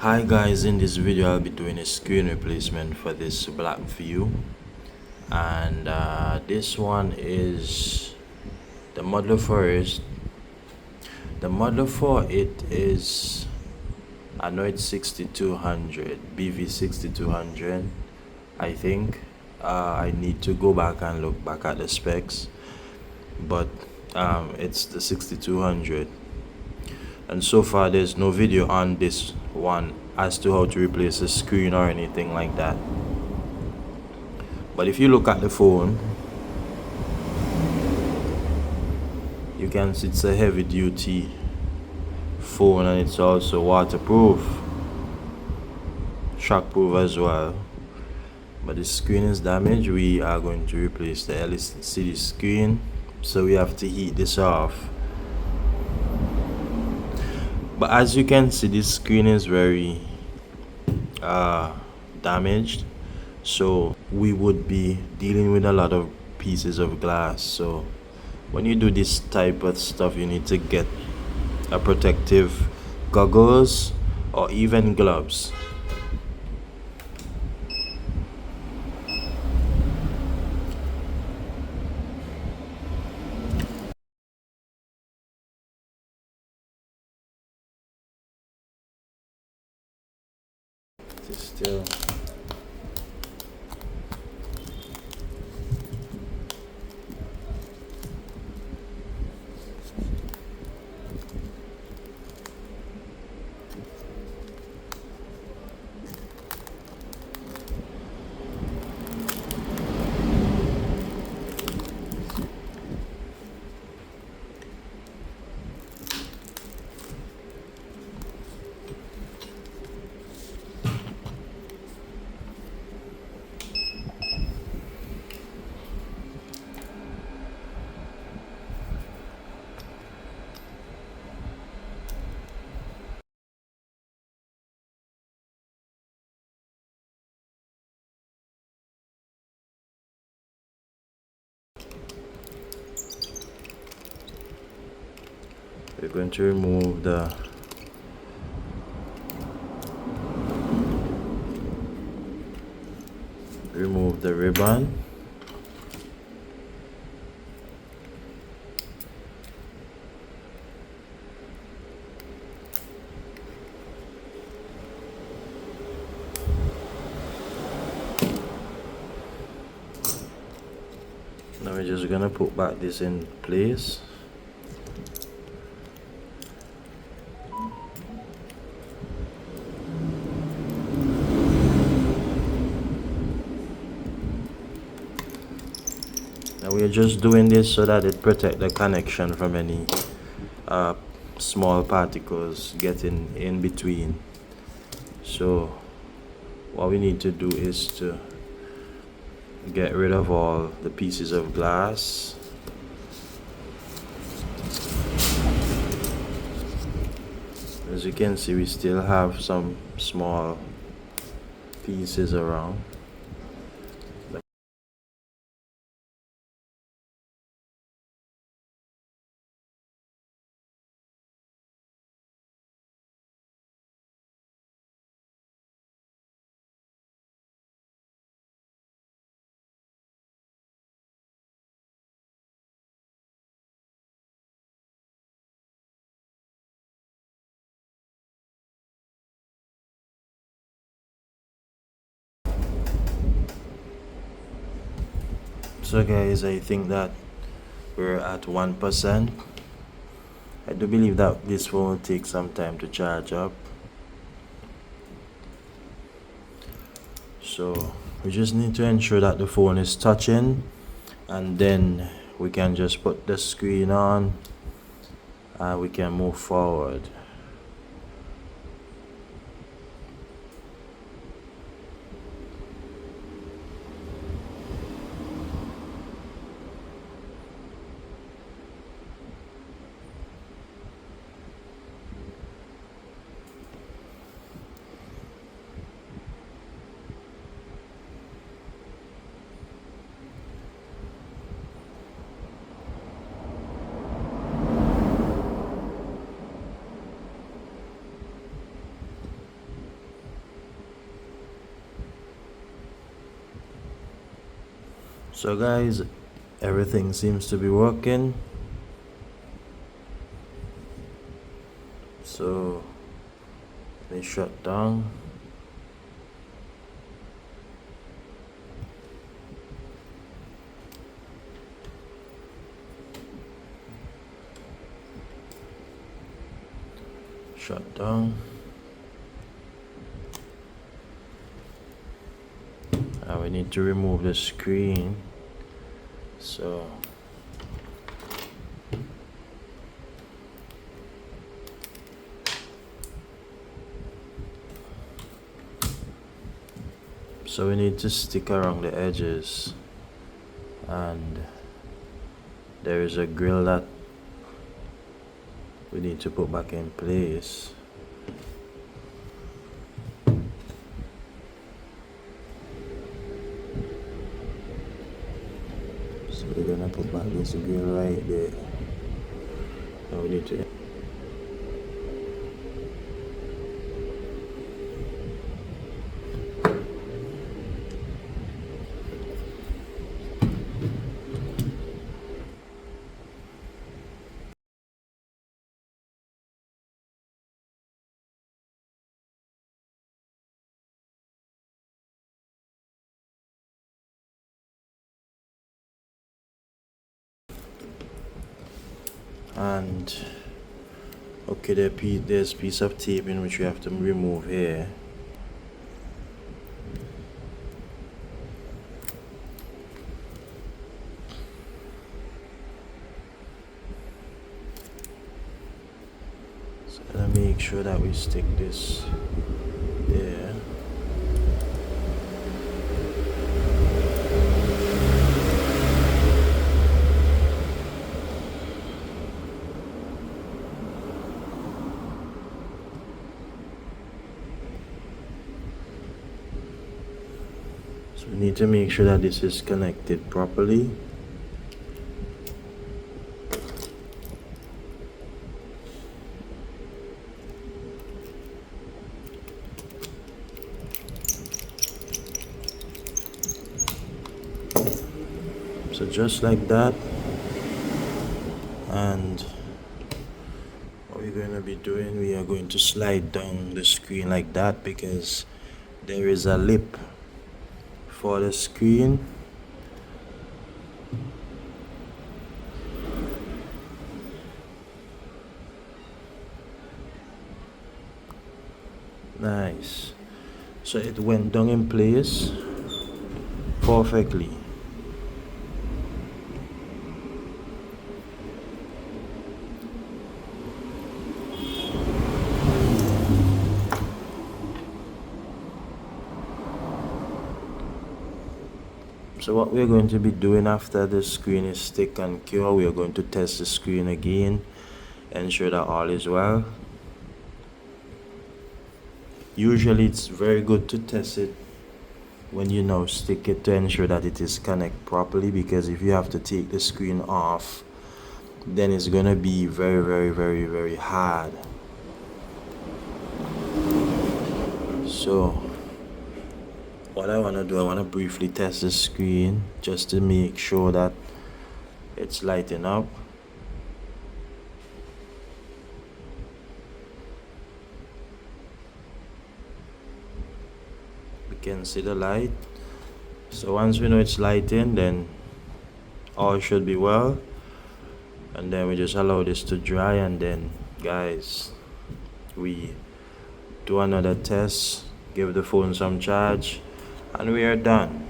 Hi guys, in this video I'll be doing a screen replacement for this Blackview, and this one is the model for it. The model for it is, I know it's 6200 BV6200. I think I need to go back and look back at the specs, but it's the 6200. And so far there's no video on this one as to how to replace the screen or anything like that. But if you look at the phone, you can see it's a heavy duty phone, and it's also waterproof, shockproof as well. But the screen is damaged. We are going to replace the LCD screen, so we have to heat this off. But as you can see, this screen is very damaged, so we would be dealing with a lot of pieces of glass. So when you do this type of stuff, you need to get a protective goggles or even gloves. Still we're going to remove the ribbon. Now we're just gonna put back this in place. Now we're just doing this so that it protects the connection from any small particles getting in between. So what we need to do is to get rid of all the pieces of glass. As you can see, we still have some small pieces around. So guys, I think that we're at 1%. I do believe that this phone will take some time to charge up. So we just need to ensure that the phone is touching, and then we can just put the screen on and we can move forward. So guys, everything seems to be working. So let me shut down. Shut down. Now we need to remove the screen. So we need to stick around the edges, and there is a grill that we need to put back in place. So we're gonna put back this grill right there. Now we need to and okay, there's a piece of tape in which we have to remove here. So let's make sure that we stick this there. So we need to make sure that this is connected properly. So just like that. And what we're going to be doing, we are going to slide down the screen like that, because there is a lip for the screen. Nice. So it went down in place perfectly. So what we're going to be doing after the screen is stick and cure, we are going to test the screen again, ensure that all is well. Usually it's very good to test it when you now stick it, to ensure that it is connected properly, because if you have to take the screen off, then it's gonna be very hard. So what I want to do, I want to briefly test the screen just to make sure that it's lighting up. We can see the light. So once we know it's lighting, then all should be well, and then we just allow this to dry, and then guys, we do another test, give the phone some charge, and we are done.